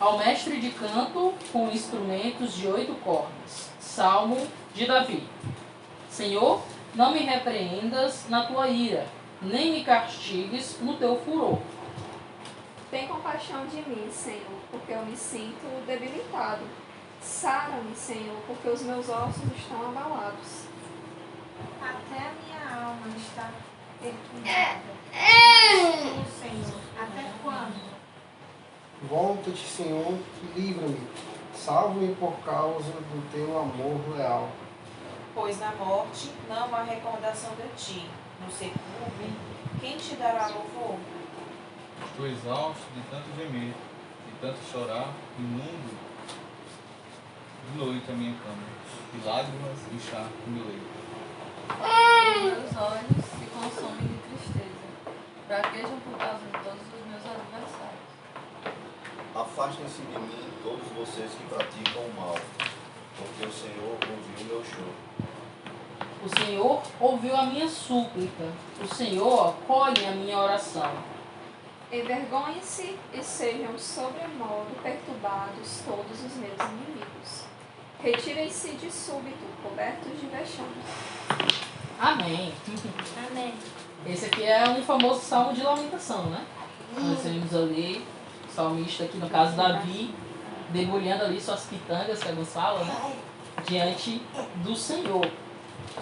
Ao mestre de canto com instrumentos de 8 cordas. Salmo de Davi. Senhor, não me repreendas na tua ira, nem me castigues no teu furor. Tem compaixão de mim, Senhor, porque eu me sinto debilitado. Sara-me, Senhor, porque os meus ossos estão abalados. Até a minha alma está perturbada. Mas tu, Senhor, até quando? Volta-te, Senhor, e livra-me. Salva-me por causa do teu amor leal. Pois na morte não há recordação de ti. No sepulcro, quem te dará louvor? Estou exausto de tanto gemer, de tanto chorar, imundo de noite a minha cama, e lágrimas encharcam o meu leito. Meus olhos se consomem de tristeza, praguejam por causa de todos os meus adversários. Afastem-se de mim todos vocês que praticam o mal, porque o Senhor ouviu meu choro. O Senhor ouviu a minha súplica. O Senhor acolhe a minha oração. Envergonhem-se e sejam sobremodo perturbados todos os meus inimigos. Retirem-se de súbito, cobertos de vexame. Amém. Amém. Esse aqui é um famoso salmo de lamentação, né? Nós temos ali o salmista, aqui no caso Davi, debulhando ali suas pitangas, que alguns falam, né? Diante do Senhor.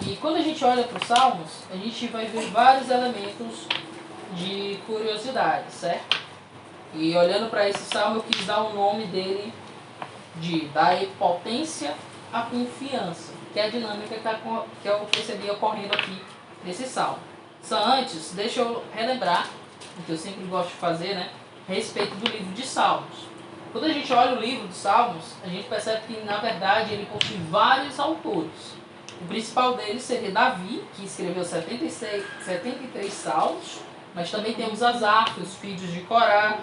E quando a gente olha para os salmos, a gente vai ver vários elementos de curiosidade, certo? E olhando para esse salmo, eu quis dar o nome dele de da potência à confiança, que é a dinâmica que eu percebi ocorrendo aqui nesse salmo. Só antes, deixa eu relembrar, o que eu sempre gosto de fazer, né? A respeito do livro de Salmos. Quando a gente olha o livro de Salmos, a gente percebe que, na verdade, ele possui vários autores. O principal deles seria Davi, que escreveu 73 salmos, mas também temos Asaf, os filhos de Corá,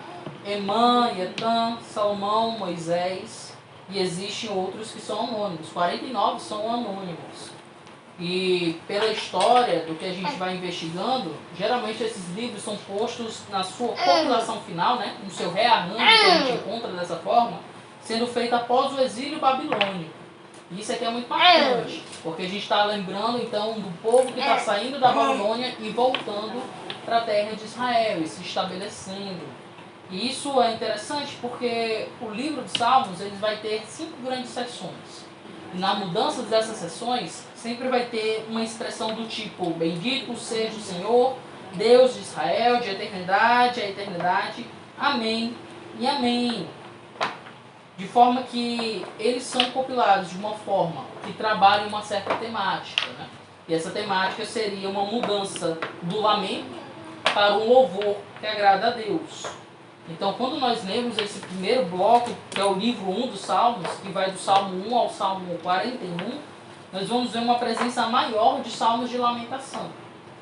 Emã, Etan, Salomão, Moisés, e existem outros que são anônimos. 49 são anônimos. E pela história do que a gente vai investigando, geralmente esses livros são postos na sua compilação final, né, no seu rearranjo, que a gente encontra dessa forma, sendo feito após o exílio babilônico. Isso aqui é muito marcante, porque a gente está lembrando então do povo que está saindo da Babilônia e voltando para a terra de Israel e se estabelecendo. E isso é interessante porque o livro de Salmos ele vai ter 5 grandes seções. E na mudança dessas seções, sempre vai ter uma expressão do tipo: bendito seja o Senhor, Deus de Israel, de eternidade a eternidade. Amém e amém. De forma que eles são compilados de uma forma que trabalha uma certa temática, né? E essa temática seria uma mudança do lamento para um louvor que agrada a Deus. Então, quando nós lemos esse primeiro bloco, que é o livro 1 dos Salmos, que vai do Salmo 1 ao Salmo 41, nós vamos ver uma presença maior de salmos de lamentação.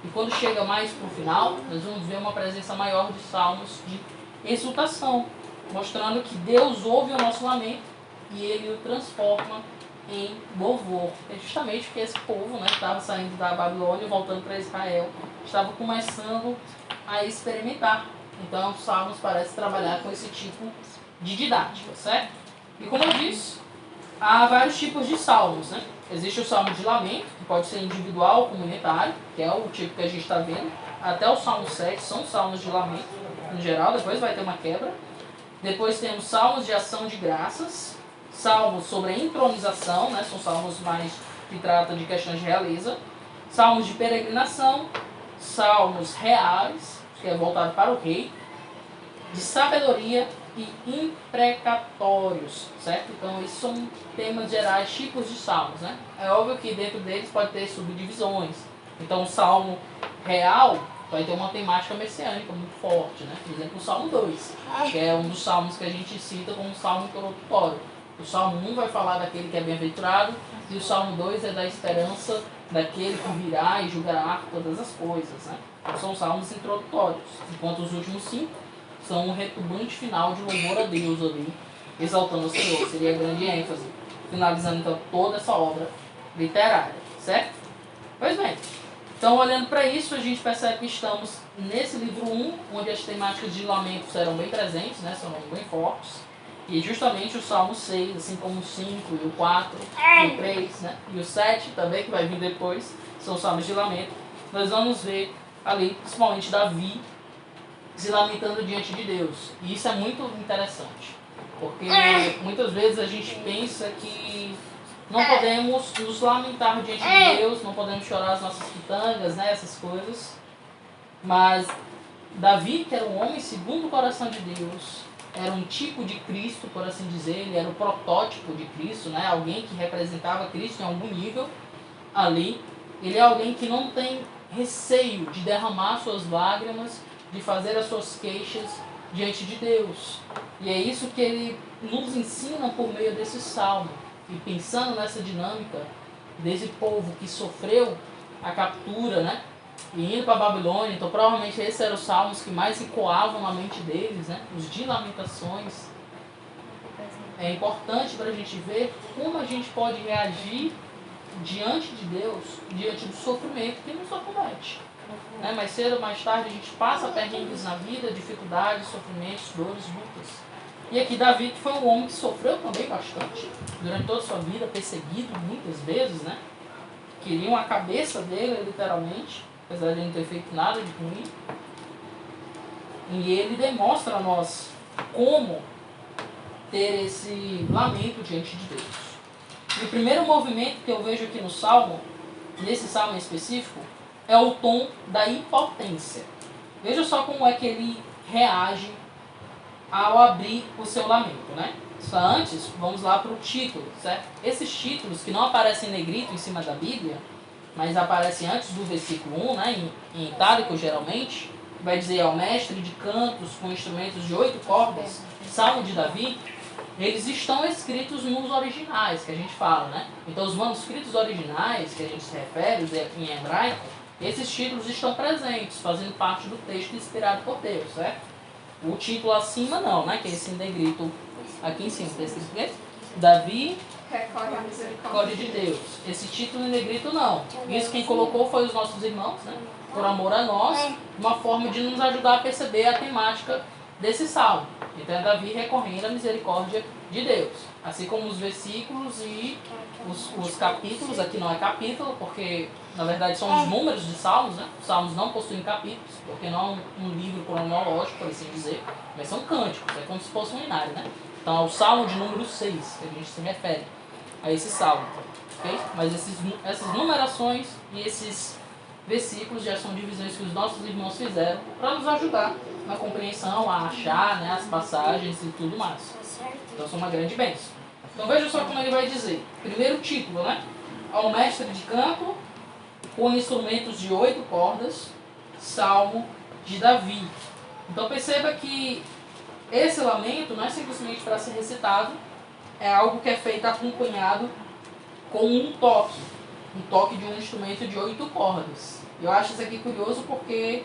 E quando chega mais para o final, nós vamos ver uma presença maior de salmos de exultação, mostrando que Deus ouve o nosso lamento e Ele o transforma em louvor. É justamente porque esse povo, né, que estava saindo da Babilônia e voltando para Israel, estava começando a experimentar. Então, os salmos parecem trabalhar com esse tipo de didática, certo? E como eu disse, há vários tipos de salmos, né? Existe o salmo de lamento, que pode ser individual ou comunitário, que é o tipo que a gente está vendo. Até o salmo 7 são salmos de lamento, no geral, depois vai ter uma quebra. Depois temos salmos de ação de graças, salmos sobre a entronização, né? São salmos mais que tratam de questões de realeza. Salmos de peregrinação, salmos reais, que é voltado para o rei, de sabedoria e imprecatórios, certo? Então, esses são temas gerais, tipos de salmos, né? É óbvio que dentro deles pode ter subdivisões. Então, o salmo real vai ter uma temática messiânica muito forte, né? Por exemplo, o Salmo 2, que é um dos salmos que a gente cita como salmo introdutório. O Salmo 1 vai falar daquele que é bem-aventurado, e o Salmo 2 é da esperança daquele que virá e julgará todas as coisas, né? Então, são salmos introdutórios, enquanto os últimos 5 são um retumbante final de louvor a Deus ali, exaltando o Senhor. Seria a grande ênfase, finalizando então toda essa obra literária, certo? Pois bem, então olhando para isso, a gente percebe que estamos nesse livro 1, onde as temáticas de lamento serão bem presentes, né? Serão bem fortes. E justamente o Salmo 6, assim como o 5 e o 4 e o 3, né? E o 7 também, que vai vir depois, são salmos de lamento. Nós vamos ver ali, principalmente Davi, se lamentando diante de Deus. E isso é muito interessante, porque muitas vezes a gente pensa que não podemos nos lamentar diante de Deus, não podemos chorar as nossas pitangas, né, essas coisas. Mas Davi, que era um homem segundo o coração de Deus, era um tipo de Cristo, por assim dizer, ele era o protótipo de Cristo, né, alguém que representava Cristo em algum nível ali. Ele é alguém que não tem receio de derramar suas lágrimas, de fazer as suas queixas diante de Deus. E é isso que ele nos ensina por meio desse salmo. E pensando nessa dinâmica desse povo que sofreu a captura, né? E indo para a Babilônia, então provavelmente esses eram os salmos que mais ecoavam na mente deles, né? Os de lamentações. É importante para a gente ver como a gente pode reagir diante de Deus, diante do sofrimento que nos acomete. Né? Mais cedo ou mais tarde a gente passa perrengues na vida, dificuldades, sofrimentos, dores, lutas. E aqui Davi, que foi um homem que sofreu também bastante, durante toda a sua vida, perseguido muitas vezes, né? Queriam a cabeça dele, literalmente, apesar de ele não ter feito nada de ruim. E ele demonstra a nós como ter esse lamento diante de Deus. E o primeiro movimento que eu vejo aqui no Salmo, nesse Salmo em específico, é o tom da impotência. Veja só como é que ele reage ao abrir o seu lamento, né? Só antes, vamos lá para o título, certo? Esses títulos que não aparecem em negrito em cima da Bíblia, mas aparecem antes do versículo 1, né? Em itálico geralmente, vai dizer ao mestre de cantos com instrumentos de 8 cordas, Salmo de Davi. Eles estão escritos nos originais, que a gente fala, né? Então, os manuscritos originais, que a gente se refere em hebraico, esses títulos estão presentes, fazendo parte do texto inspirado por Deus, certo? O título acima não, né? Que é esse em negrito aqui em cima. Está escrito o quê? Davi, Recorre a misericórdia misericórdia de Deus. Esse título em negrito não. Isso quem colocou foi os nossos irmãos, né? Por amor a nós, uma forma de nos ajudar a perceber a temática desse salmo. Então é Davi recorrendo à misericórdia de Deus. Assim como os versículos e os capítulos, aqui não é capítulo, porque na verdade são os números de salmos, né? Os salmos não possuem capítulos, porque não é um livro cronológico, por assim dizer, mas são cânticos, é como se fosse um inário, né? Então é o salmo de número 6 que a gente se refere a esse salmo, ok? Mas essas numerações e esses versículos já são divisões que os nossos irmãos fizeram para nos ajudar na compreensão, a achar, né, as passagens e tudo mais. Então são uma grande bênção. Então veja só como ele vai dizer. Primeiro título, né? Ao mestre de canto com instrumentos de 8 cordas, Salmo de Davi. Então perceba que esse lamento não é simplesmente para ser recitado, é algo que é feito acompanhado com um toque de um instrumento de 8 cordas. Eu acho isso aqui curioso porque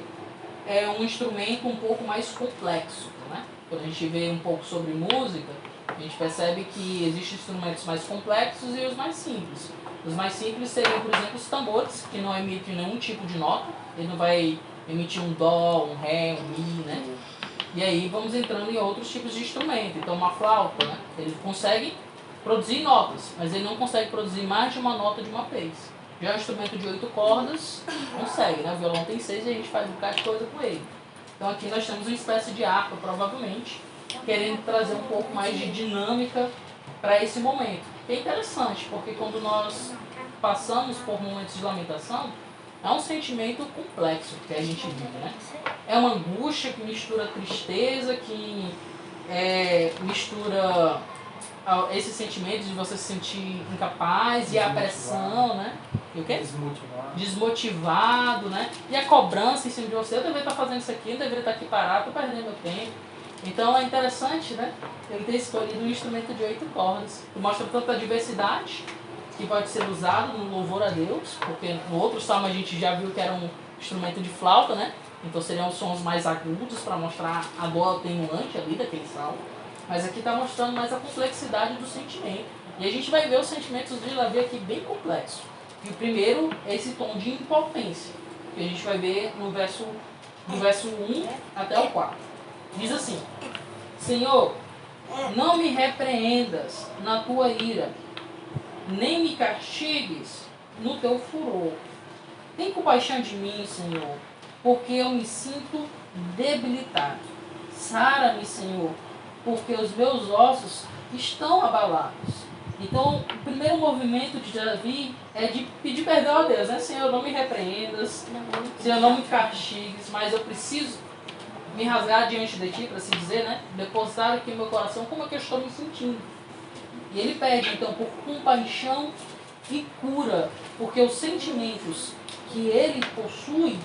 é um instrumento um pouco mais complexo, né? Quando a gente vê um pouco sobre música, a gente percebe que existem instrumentos mais complexos e os mais simples. Os mais simples seriam, por exemplo, os tambores, que não emitem nenhum tipo de nota. Ele não vai emitir um dó, um ré, um mi, né? E aí vamos entrando em outros tipos de instrumento. Então uma flauta, né? Ele consegue produzir notas, mas ele não consegue produzir mais de uma nota de uma vez. Já o instrumento de 8 cordas consegue, né? O violão tem 6 e a gente faz um bocado de coisa com ele. Então aqui nós temos uma espécie de harpa, provavelmente, querendo trazer um pouco mais de dinâmica para esse momento. É interessante, porque quando nós passamos por momentos de lamentação, é um sentimento complexo que a gente vive, né? É uma angústia que mistura tristeza, que mistura esse sentimento de você se sentir incapaz e a pressão, né? E o quê? Desmotivado, né? E a cobrança em cima de você. Eu deveria estar fazendo isso aqui, eu deveria estar aqui parado, estou perdendo meu tempo. Então é interessante, né? Ele ter escolhido um instrumento de 8 cordas, que mostra tanta diversidade que pode ser usado no louvor a Deus, porque no outro salmo a gente já viu que era um instrumento de flauta, né? Então seriam os sons mais agudos para mostrar a dor atenuante ali daquele salmo. Mas aqui está mostrando mais a complexidade do sentimento. E a gente vai ver os sentimentos de Davi aqui bem complexos. E o primeiro é esse tom de impotência, que a gente vai ver no verso 1 até o 4. Diz assim: Senhor, não me repreendas na tua ira, nem me castigues no teu furor. Tem compaixão de mim, Senhor, porque eu me sinto debilitado. Sara-me, Senhor, porque os meus ossos estão abalados. Então, o primeiro movimento de Davi é de pedir perdão a Deus, né? Senhor, não me repreendas, Senhor, não me castigues, mas eu preciso me rasgar diante de Ti, para se dizer, né? Depositar aqui no meu coração como é que eu estou me sentindo. E ele pede, então, por compaixão e cura, porque os sentimentos que ele possui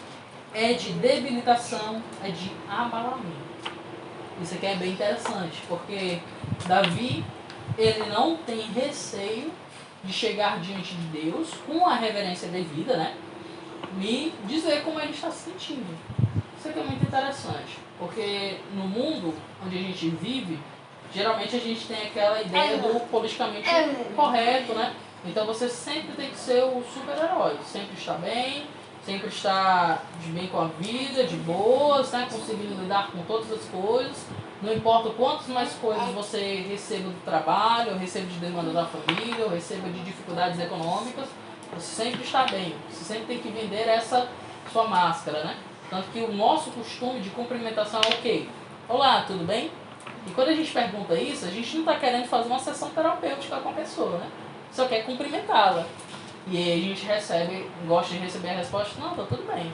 é de debilitação, é de abalamento. Isso aqui é bem interessante, porque Davi, ele não tem receio de chegar diante de Deus com a reverência devida, né? E dizer como ele está se sentindo. Isso aqui é muito interessante, porque no mundo onde a gente vive, geralmente a gente tem aquela ideia do politicamente correto, né? Então você sempre tem que ser o super-herói, sempre está bem, sempre está de bem com a vida, de boas, né? Conseguindo lidar com todas as coisas. Não importa quantas mais coisas você receba do trabalho, ou receba de demanda da família, ou receba de dificuldades econômicas, você sempre está bem. Você sempre tem que vender essa sua máscara, né? Tanto que o nosso costume de cumprimentação é o quê? Olá, tudo bem? E quando a gente pergunta isso, a gente não está querendo fazer uma sessão terapêutica com a pessoa, né? Só quer cumprimentá-la. E aí a gente gosta de receber a resposta, não, tá tudo bem.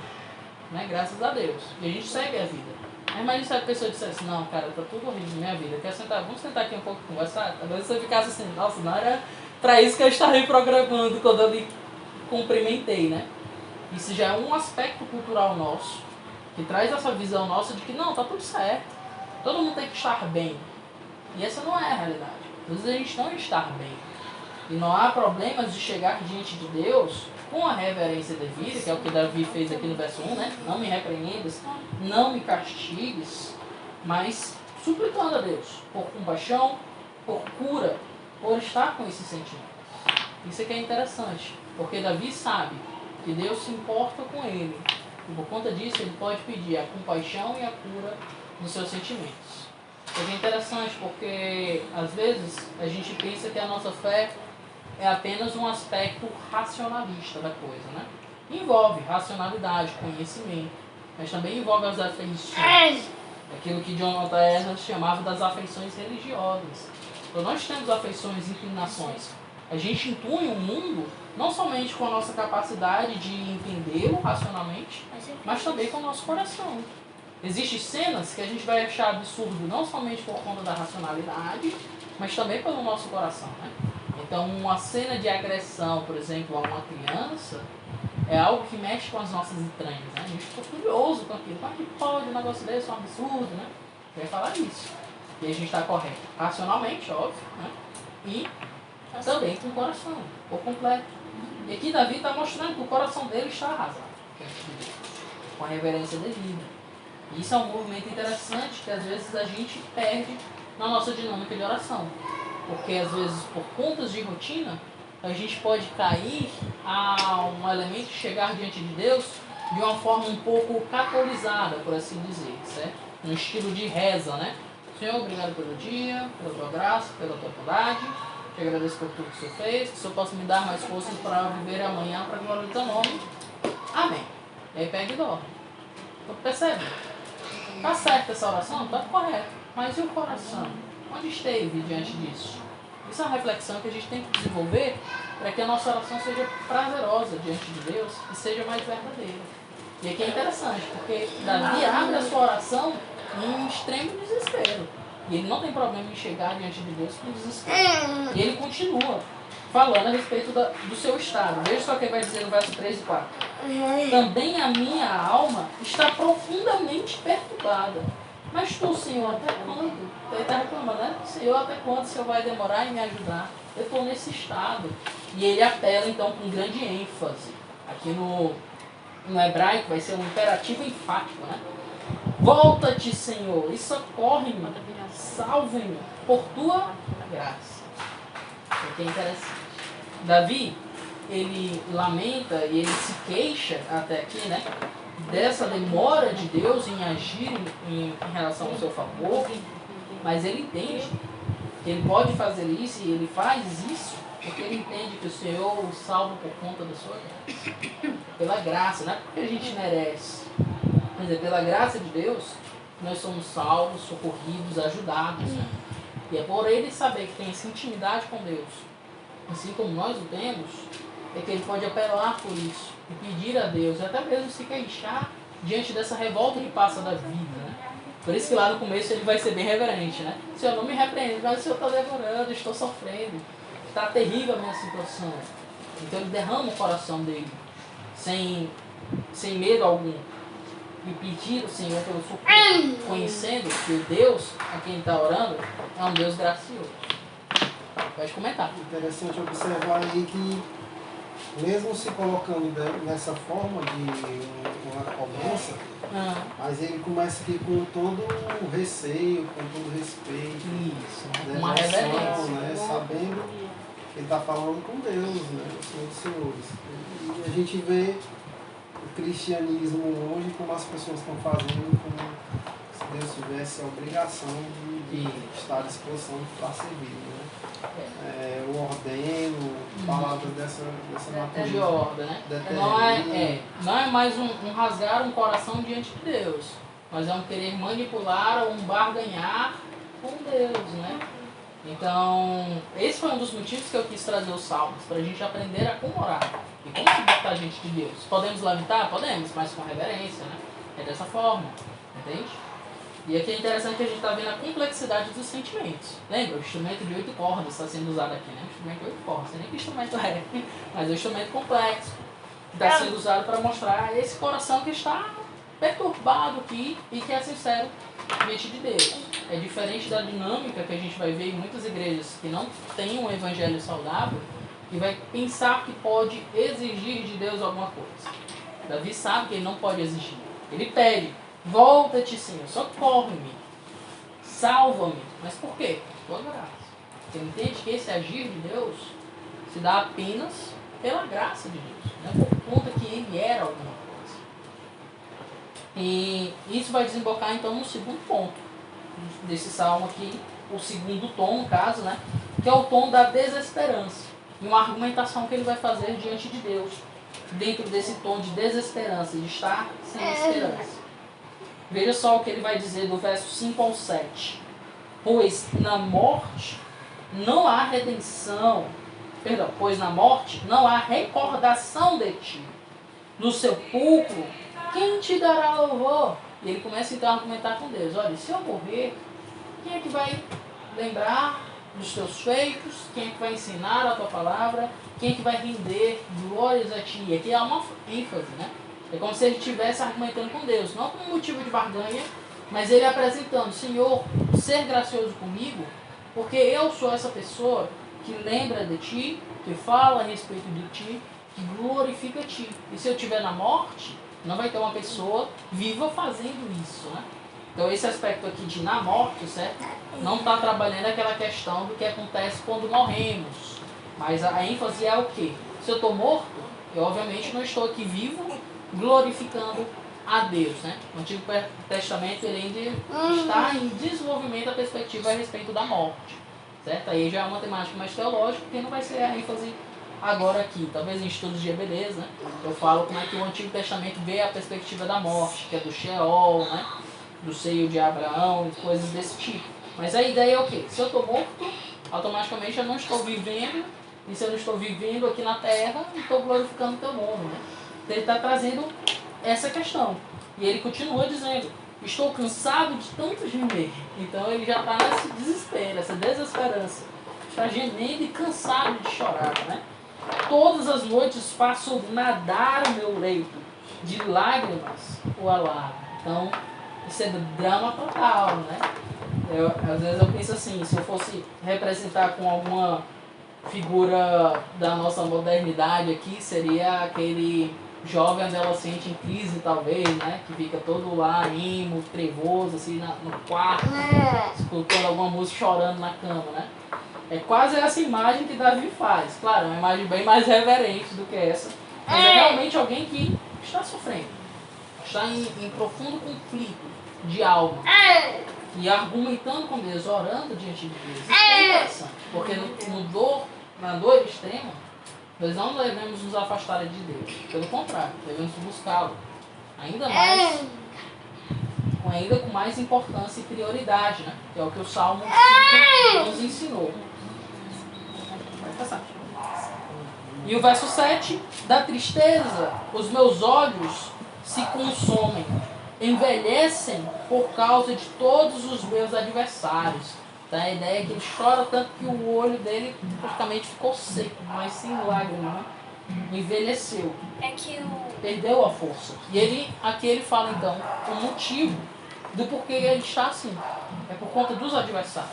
Né? Graças a Deus. E a gente segue a vida. Mas se a pessoa dissesse, não, cara, tá tudo horrível na minha vida, quer sentar, vamos sentar aqui um pouco e conversar? Talvez você ficasse assim, nossa, não era pra isso que eu estava me programando quando eu lhe cumprimentei, né? Isso já é um aspecto cultural nosso, que traz essa visão nossa de que, não, tá tudo certo. Todo mundo tem que estar bem. E essa não é a realidade. Às vezes a gente não está bem. E não há problemas de chegar diante de Deus com a reverência devida, que é o que Davi fez aqui no verso 1, né? Não me repreendas, não me castigues, mas suplicando a Deus por compaixão, por cura, por estar com esses sentimentos. Isso aqui é interessante, porque Davi sabe que Deus se importa com ele. E por conta disso ele pode pedir a compaixão e a cura dos seus sentimentos. Isso aqui é interessante porque às vezes a gente pensa que a nossa fé é apenas um aspecto racionalista da coisa, né? Envolve racionalidade, conhecimento, mas também envolve as afeições. Aquilo que John Ottaer chamava das afeições religiosas. Então nós temos afeições e inclinações. A gente intui um mundo não somente com a nossa capacidade de entendê-lo racionalmente, mas também com o nosso coração. Existem cenas que a gente vai achar absurdo não somente por conta da racionalidade, mas também pelo nosso coração, né? Então, uma cena de agressão, por exemplo, a uma criança, é algo que mexe com as nossas entranhas, né? A gente ficou curioso com aquilo. Como é que pode um negócio desse, um absurdo, né? Vai falar isso. E a gente está correto racionalmente, óbvio, né? E também com o coração, por completo. E aqui Davi está mostrando que o coração dele está arrasado, com a reverência devida. E isso é um movimento interessante que às vezes a gente perde na nossa dinâmica de oração. Porque às vezes, por contas de rotina, a gente pode cair a um elemento de chegar diante de Deus de uma forma um pouco catolizada, por assim dizer, certo? No estilo de reza, né? Senhor, obrigado pelo dia, pela tua graça, pela tua bondade. Te agradeço por tudo que o Senhor fez, que o Senhor possa me dar mais forças para viver amanhã para a glória do teu nome. Amém. E aí pega e dorme. Então percebe? Tá certo essa oração? Tá correto. Mas e o coração? Onde esteve diante disso? Isso é uma reflexão que a gente tem que desenvolver para que a nossa oração seja prazerosa diante de Deus e seja mais verdadeira. E aqui é interessante, porque Davi abre a sua oração em extremo desespero. E ele não tem problema em chegar diante de Deus com desespero. E ele continua falando a respeito do seu estado. Veja só o que ele vai dizer no verso 3 e 4. Também a minha alma está profundamente perturbada. Mas tu, Senhor, até quando? Ele está reclamando, né? Senhor, até quando o Senhor vai demorar em me ajudar? Eu estou nesse estado. E ele apela, então, com grande ênfase. Aqui no hebraico vai ser um imperativo enfático, né? Volta-te, Senhor, e socorre-me, salve-me por tua graça. Isso aqui é interessante. Davi, ele lamenta e ele se queixa até aqui, né? Dessa demora de Deus em agir em relação ao seu favor, mas ele entende que ele pode fazer isso, e ele faz isso porque ele entende que o Senhor o salva por conta da sua graça. Pela graça, não é porque a gente merece. Quer dizer, pela graça de Deus, nós somos salvos, socorridos, ajudados. Né? E é por ele saber que tem essa intimidade com Deus, assim como nós o temos, é que ele pode apelar por isso e pedir a Deus, e até mesmo se queixar diante dessa revolta que passa da vida. Né? Por isso que lá no começo ele vai ser bem reverente. Né? Senhor, não me repreende, mas o Senhor está demorando, estou sofrendo, está terrível a minha situação. Então ele derrama o coração dele, sem medo algum, e pedir ao Senhor pelo socorro, conhecendo que o Deus a quem está orando é um Deus gracioso. Pode comentar. Interessante observar aí que, mesmo se colocando nessa forma de uma cobrança, mas ele começa aqui com todo o receio, com todo o respeito, uma reverência, né? Sabendo que ele está falando com Deus, né? O Senhor dos Senhores. E a gente vê o cristianismo hoje como as pessoas estão fazendo, como se Deus tivesse a obrigação de estar à disposição para servir. Né? Eu ordeno, palavras dessa natureza. De ordem, né? Não é mais um rasgar um coração diante de Deus, mas é um querer manipular ou um barganhar com Deus, né? Então, esse foi um dos motivos que eu quis trazer os salmos, para a gente aprender a como orar e como se botar diante de Deus. Podemos lamentar? Podemos, mas com reverência, né? É dessa forma, entende? E aqui é interessante que a gente está vendo a complexidade dos sentimentos. Lembra? O instrumento de 8 cordas está sendo usado aqui, né? O instrumento de 8 cordas, não sei nem que instrumento é, mas é um instrumento complexo. Está sendo usado para mostrar esse coração que está perturbado aqui e que é sincero diante de Deus. É diferente da dinâmica que a gente vai ver em muitas igrejas que não têm um evangelho saudável e vai pensar que pode exigir de Deus alguma coisa. Davi sabe que ele não pode exigir. Ele pede: volta-te, Senhor, socorre-me, salva-me. Mas por quê? Tua graça. Você entende que esse agir de Deus se dá apenas pela graça de Deus, não é por conta que ele era alguma coisa. E isso vai desembocar então no segundo ponto desse salmo aqui, o segundo tom, no caso, né? Que é o tom da desesperança. E uma argumentação que ele vai fazer diante de Deus, dentro desse tom de desesperança, de estar sem esperança. Veja só o que ele vai dizer do verso 5 ao 7. Pois na morte não há recordação de ti. No sepulcro, quem te dará louvor? E ele começa então a argumentar com Deus. Olha, se eu morrer, quem é que vai lembrar dos teus feitos? Quem é que vai ensinar a tua palavra? Quem é que vai render glórias a ti? E aqui há uma ênfase, né? É como se ele estivesse argumentando com Deus, não como motivo de barganha, mas ele apresentando: Senhor, ser gracioso comigo, porque eu sou essa pessoa que lembra de ti, que fala a respeito de ti, que glorifica a ti. E se eu estiver na morte, não vai ter uma pessoa viva fazendo isso, né? Então esse aspecto aqui de na morte, certo? Não está trabalhando aquela questão do que acontece quando morremos. Mas a ênfase é o quê? Se eu estou morto, eu obviamente não estou aqui vivo, glorificando a Deus, né? No Antigo Testamento ele ainda está em desenvolvimento a perspectiva a respeito da morte, certo? Aí já é uma temática mais teológica, que não vai ser a ênfase agora aqui. Talvez em estudos de Hebreus, né? Eu falo como é que o Antigo Testamento vê a perspectiva da morte, que é do Sheol, né? Do seio de Abraão e coisas desse tipo. Mas a ideia é o quê? Se eu estou morto, automaticamente eu não estou vivendo, e se eu não estou vivendo aqui na terra, eu estou glorificando o teu nome, né? Então ele está trazendo essa questão. E ele continua dizendo: estou cansado de tanto gemer. Então ele já está nesse desespero, essa desesperança. Está gemendo e cansado de chorar, né? Todas as noites faço nadar o meu leito, de lágrimas o alago. Então, isso é drama total, né? Às vezes eu penso assim, se eu fosse representar com alguma figura da nossa modernidade aqui, seria aquele jovem adolescente em crise, talvez, né? Que fica todo lá, emo, trevoso, assim, no quarto, escutando alguma música, chorando na cama, né? É quase essa imagem que Davi faz. Claro, é uma imagem bem mais reverente do que essa. Mas é realmente alguém que está sofrendo. Está em profundo conflito de alma. e argumentando com Deus, orando diante de Deus. Isso é interessante, porque na dor extrema, nós não devemos nos afastar de Deus. Pelo contrário, devemos buscá-lo. Ainda com mais importância e prioridade, né? Que é o que o Salmo 5 nos ensinou. Vai passar. E o verso 7, da tristeza, os meus olhos se consomem, envelhecem por causa de todos os meus adversários. Então, a ideia é que ele chora tanto que o olho dele praticamente ficou seco, mas sem lágrima, né? Envelheceu. Perdeu a força. E aqui ele fala então o motivo do porquê ele está assim. É por conta dos adversários.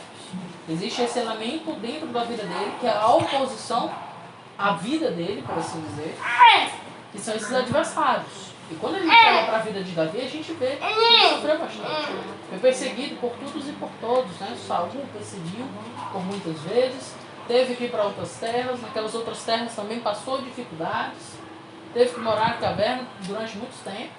Existe esse elemento dentro da vida dele, que é a oposição à vida dele, por assim dizer, que são esses adversários. E quando a gente olha para a vida de Davi, a gente vê que ele sofreu bastante. Foi perseguido por todos e por todos, né? Saul perseguiu por muitas vezes, teve que ir para outras terras, naquelas outras terras também passou dificuldades, teve que morar em caverna durante muitos tempos,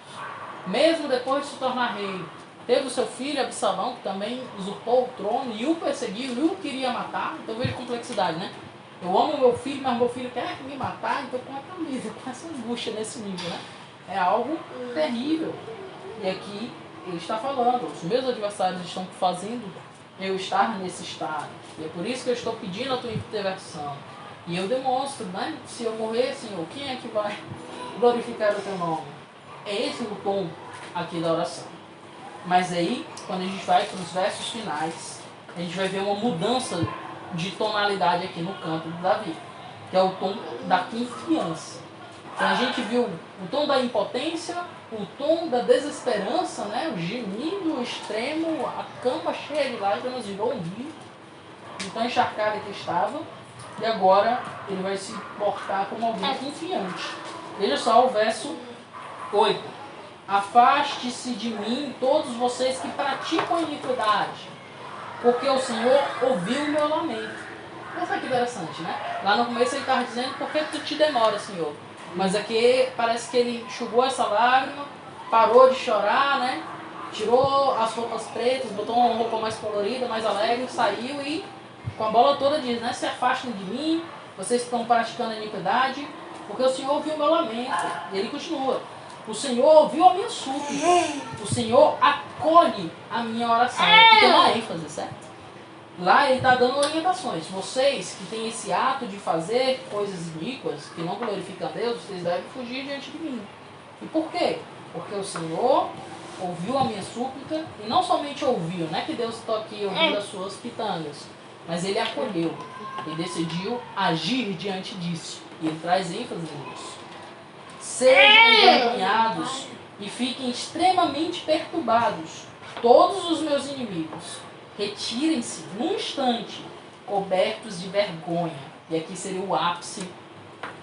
mesmo depois de se tornar rei. Teve o seu filho Absalão, que também usurpou o trono e o perseguiu e o queria matar. Então veja a complexidade, né? Eu amo meu filho, mas meu filho quer me matar, então como é que eu lido com essa angústia nesse nível, né? É algo terrível. E aqui ele está falando, os meus adversários estão fazendo eu estar nesse estado. E é por isso que eu estou pedindo a tua intervenção. E eu demonstro, né? Se eu morrer, Senhor, quem é que vai glorificar o teu nome? É esse o tom aqui da oração. Mas aí, quando a gente vai para os versos finais, a gente vai ver uma mudança de tonalidade aqui no canto de Davi, que é o tom da confiança. Então a gente viu o tom da impotência, o tom da desesperança, né? O gemido extremo, a cama cheia de lágrimas virou um rio, de tão encharcada que estava, e agora ele vai se portar como alguém confiante. Veja só o verso 8. Afaste-se de mim todos vocês que praticam a iniquidade, porque o Senhor ouviu o meu lamento. Olha que interessante, né? Lá no começo ele estava dizendo, por que tu te demora, Senhor? Mas aqui parece que ele enxugou essa lágrima, parou de chorar, né? Tirou as roupas pretas, botou uma roupa mais colorida, mais alegre, saiu e com a bola toda diz, né? Se afastem de mim, vocês estão praticando a iniquidade, porque o Senhor ouviu o meu lamento. E ele continua. O Senhor ouviu a minha súplica. O Senhor acolhe a minha oração. Aqui tem uma ênfase, certo? Lá ele está dando orientações. Vocês que têm esse ato de fazer coisas iníquas, que não glorificam a Deus, vocês devem fugir diante de mim. E por quê? Porque o Senhor ouviu a minha súplica, e não somente ouviu, não é que Deus está aqui ouvindo as suas pitangas, mas ele acolheu. Ele decidiu agir diante disso. E ele traz ênfase nisso. Sejam envergonhados e fiquem extremamente perturbados todos os meus inimigos. Retirem-se num instante, cobertos de vergonha. E aqui seria o ápice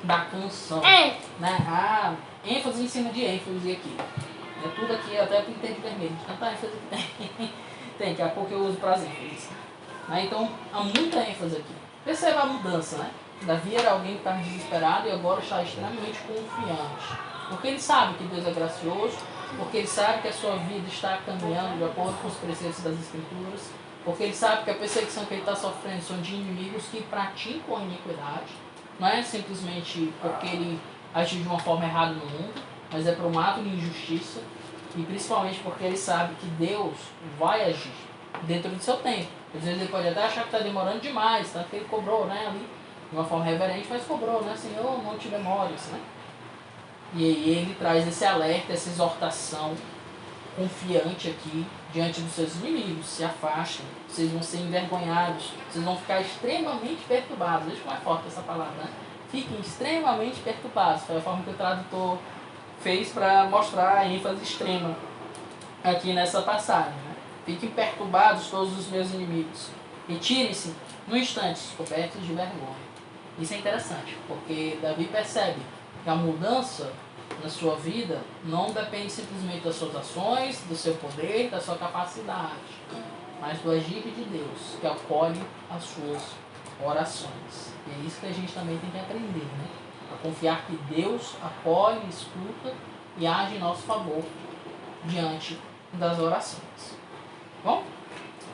da canção. Né? Ah, ênfase em cima de ênfase aqui. É tudo aqui, até pintei de vermelho. De tanta ênfase que tem. Tem, daqui a pouco eu uso para as ênfases. Então, há muita ênfase aqui. Perceba a mudança, né? Davi era alguém que estava desesperado e agora está extremamente confiante. Porque ele sabe que Deus é gracioso, porque ele sabe que a sua vida está caminhando de acordo com os preceitos das Escrituras, porque ele sabe que a perseguição que ele está sofrendo são de inimigos que praticam a iniquidade. Não é simplesmente porque ele agiu de uma forma errada no mundo, mas é por um ato de injustiça, e principalmente porque ele sabe que Deus vai agir dentro do seu tempo. Às vezes ele pode até achar que está demorando demais, tanto que ele cobrou, né, ali, de uma forma reverente, mas cobrou, né? Senhor, não te demores, né? E aí ele traz esse alerta, essa exortação confiante aqui diante dos seus inimigos. Se afastem, vocês vão ser envergonhados, vocês vão ficar extremamente perturbados. Veja como é forte essa palavra, né? Fiquem extremamente perturbados. Foi a forma que o tradutor fez para mostrar a ênfase extrema aqui nessa passagem, né? Fiquem perturbados todos os meus inimigos. Retirem-se no instante, cobertos de vergonha. Isso é interessante, porque Davi percebe que a mudança na sua vida não depende simplesmente das suas ações, do seu poder, da sua capacidade, mas do agir de Deus, que acolhe as suas orações. E é isso que a gente também tem que aprender, né? A confiar que Deus acolhe, escuta e age em nosso favor diante das orações. Bom,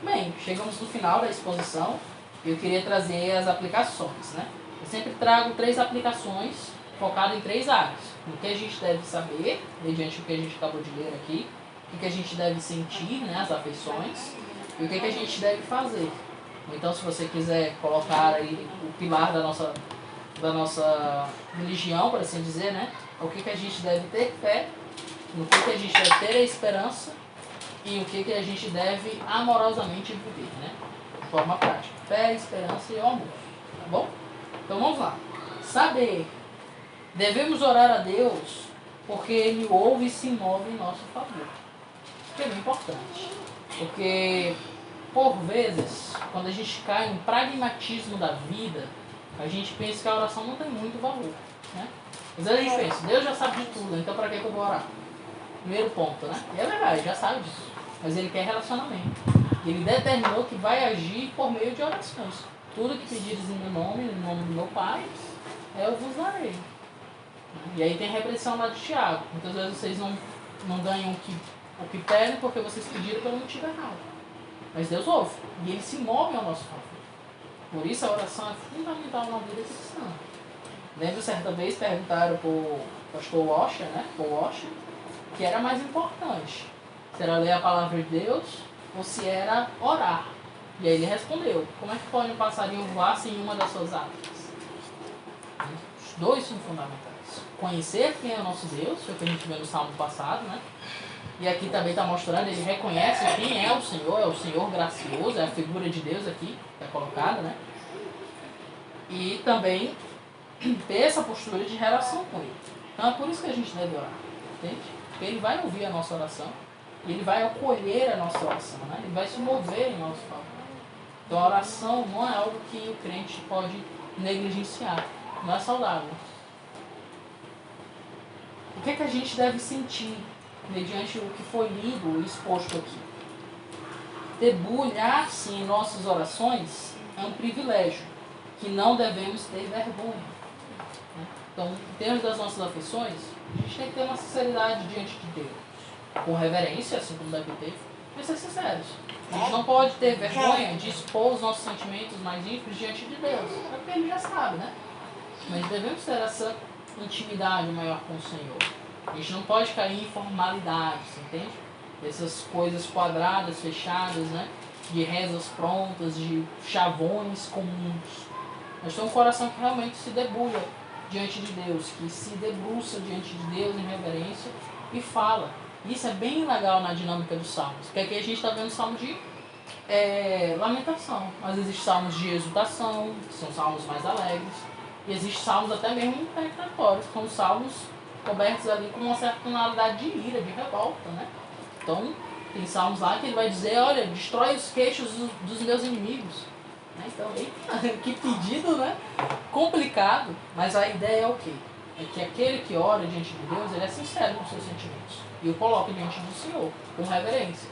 Bem, chegamos no final da exposição e eu queria trazer as aplicações, né? Eu sempre trago 3 aplicações focadas em 3 áreas. No que a gente deve saber, mediante o que a gente acabou de ler aqui, o que a gente deve sentir, né, as afeições, e o que a gente deve fazer. Então, se você quiser colocar aí o pilar da nossa religião, por assim dizer, né, o que a gente deve ter fé, no que a gente deve ter a esperança e o que a gente deve amorosamente viver, né, de forma prática. Fé, esperança e amor, tá bom? Então, vamos lá. Saber. Devemos orar a Deus porque Ele ouve e se move em nosso favor. Isso é bem importante. Porque, por vezes, quando a gente cai no pragmatismo da vida, a gente pensa que a oração não tem muito valor. Né? Às vezes a gente pensa, Deus já sabe de tudo, então para que eu vou orar? Primeiro ponto, né? E é verdade, já sabe disso. Mas Ele quer relacionamento. Ele determinou que vai agir por meio de orações. Tudo que pedires em meu nome, no nome do meu Pai, eu vos darei. E aí tem a repreensão lá de Tiago. Muitas vezes vocês não ganham o que pedem porque vocês pediram pelo motivo errado. Mas Deus ouve. E Ele se move ao nosso favor. Por isso a oração é fundamental na vida cristã. Lembro certa vez perguntaram para o pastor Washer, né? Paul Washer, que era mais importante. Se era ler a palavra de Deus ou se era orar. E aí ele respondeu, como é que pode um passarinho voar sem uma das suas asas? Os dois são fundamentais. Conhecer quem é o nosso Deus, foi o que a gente viu no Salmo passado, né? E aqui também está mostrando, ele reconhece quem é o Senhor gracioso, é a figura de Deus aqui, que é colocada, né? E também ter essa postura de relação com Ele. Então é por isso que a gente deve orar, entende? Porque Ele vai ouvir a nossa oração, e Ele vai acolher a nossa oração, né? Ele vai se mover em nosso favor. Então a oração não é algo que o crente pode negligenciar, não é saudável. O que a gente deve sentir mediante o que foi lido e exposto aqui? Debulhar-se em nossas orações é um privilégio que não devemos ter vergonha. Então, em termos das nossas afeições, a gente tem que ter uma sinceridade diante de Deus, com reverência, assim como deve ter, mas ser sinceros. A gente não pode ter vergonha de expor os nossos sentimentos mais íntimos diante de Deus, porque Ele já sabe, né? Mas devemos ter essa intimidade maior com o Senhor. A gente não pode cair em formalidades, entende? Essas coisas quadradas, fechadas, né? De rezas prontas, de chavões comuns. Mas tem um coração que realmente se debulha diante de Deus, que se debruça diante de Deus em reverência e fala. Isso é bem legal na dinâmica dos salmos, porque aqui a gente está vendo salmo de lamentação, mas existem salmos de exultação, que são salmos mais alegres, e existem salmos até mesmo imprecatórios, que são salmos cobertos ali com uma certa tonalidade de ira, de revolta, né? Então, tem salmos lá que ele vai dizer, olha, destrói os queixos dos meus inimigos. Então, eita, que pedido, né? Complicado, mas a ideia é o quê? É que aquele que ora diante de Deus, ele é sincero com seus sentimentos. E o coloca diante do Senhor, com reverência.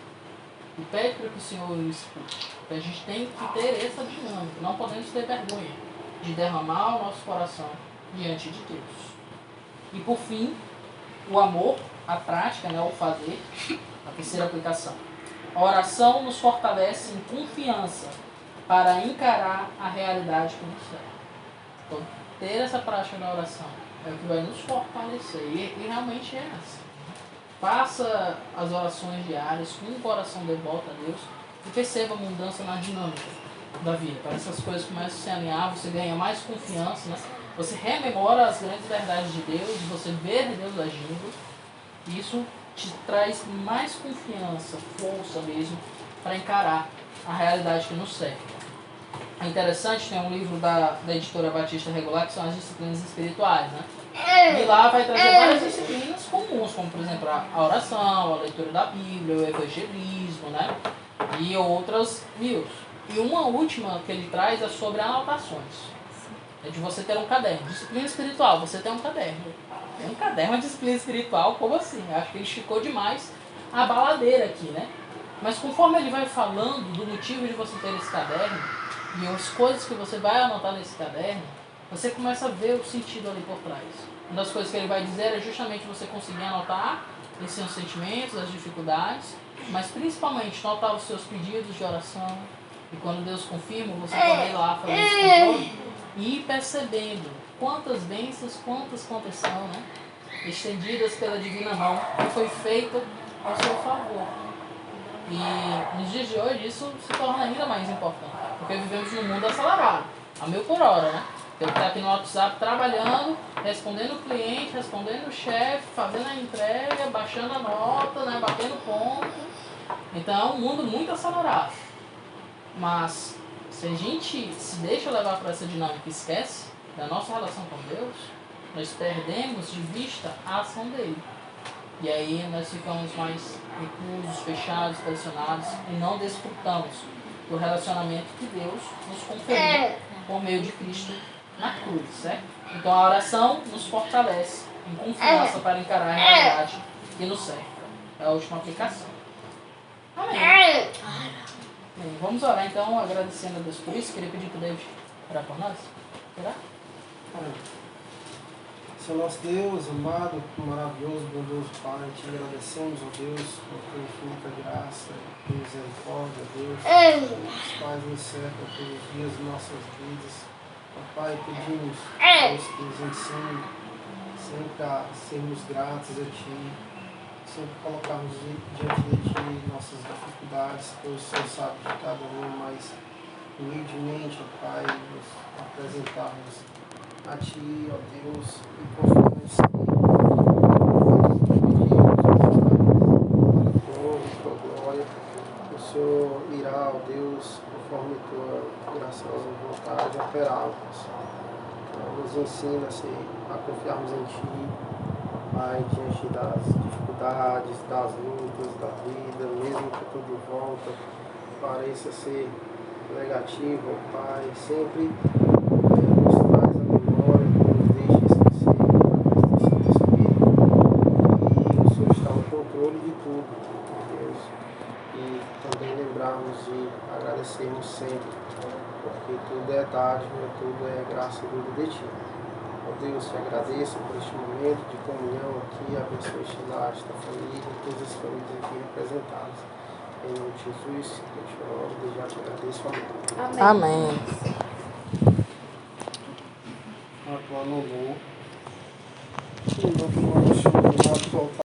E pede para que o Senhor o escute. Então a gente tem que ter essa dinâmica. Não podemos ter vergonha de derramar o nosso coração diante de Deus. E por fim, o amor, a prática, né, o fazer, a terceira aplicação. A oração nos fortalece em confiança para encarar a realidade que nos serve. Então, ter essa prática da oração é o que vai nos fortalecer. E realmente é assim. Faça as orações diárias com um coração devoto a Deus e perceba a mudança na dinâmica da vida. Parece que as coisas começam a se alinhar, você ganha mais confiança, né? Você rememora as grandes verdades de Deus, você vê Deus agindo, e isso te traz mais confiança, força mesmo, para encarar a realidade que nos serve. É interessante, tem um livro da editora Batista Regular, que são as disciplinas espirituais, né? E lá vai trazer várias disciplinas comuns, como por exemplo a oração, a leitura da Bíblia, o evangelismo, né? E outras mil. E uma última que ele traz é sobre anotações. É de você ter um caderno. Disciplina espiritual, você tem um caderno. Tem um caderno, uma disciplina espiritual, como assim? Acho que ele esticou demais a baladeira aqui, né? Mas conforme ele vai falando do motivo de você ter esse caderno e as coisas que você vai anotar nesse caderno, você começa a ver o sentido ali por trás. Uma das coisas que ele vai dizer é justamente você conseguir anotar esses seus sentimentos, as dificuldades, mas principalmente notar os seus pedidos de oração. E quando Deus confirma, você pode ir lá fazer esse controle e ir percebendo quantas bênçãos, quantas são, né? Estendidas pela divina mão, que foi feita ao seu favor. E nos dias de hoje isso se torna ainda mais importante, porque vivemos num mundo acelerado, a 1000 por hora, né? Eu que estou aqui no WhatsApp trabalhando, respondendo o cliente, respondendo o chefe, fazendo a entrega, baixando a nota, né? Batendo ponto. Então é um mundo muito acelerado. Mas se a gente se deixa levar por essa dinâmica e esquece da nossa relação com Deus, nós perdemos de vista a ação dele. E aí nós ficamos mais reclusos, fechados, pressionados e não desfrutamos do relacionamento que Deus nos conferiu por meio de Cristo na cruz, certo? Então a oração nos fortalece em confiança para encarar a realidade que nos cerca. É a última aplicação. Amém. Bem, vamos orar então, agradecendo a Deus por isso. Queria pedir para o David orar por nós. Será? Senhor nosso Deus, amado, maravilhoso, bondoso Pai, te agradecemos, ó Deus, por tua infinita graça e misericórdia, Deus, os quais nos cercam todos os dias de nossas vidas. Ó Pai, pedimos, Deus, que nos ensine sempre a sermos gratos a Ti, sempre colocarmos diante de Ti nossas dificuldades, pois o Senhor sabe de cada um, mas humildemente, ó Pai, nos apresentarmos a Ti, ó Deus, e confiamos em tua glória. O Senhor irá, ó Deus, conforme tua graciosa vontade, operá-los. Nos ensina a confiarmos em Ti, Pai, diante das dificuldades, das lutas da vida, mesmo que tudo em volta pareça ser negativo, ó Pai, sempre nos traz a memória, não nos deixa esquecer da questão do Espírito, e o Senhor está no controle de tudo, Deus, e também lembrarmos de agradecermos sempre, porque tudo é dádiva, tudo é graça vinda de Ti. Ó Deus, te agradeço por este momento de comunhão aqui, abençoe este lar, esta família, todas as famílias aqui representadas. Em nome de Jesus, eu te oro, desde já te agradeço. Amém. Amém. Atuar no louvor. E no final do show,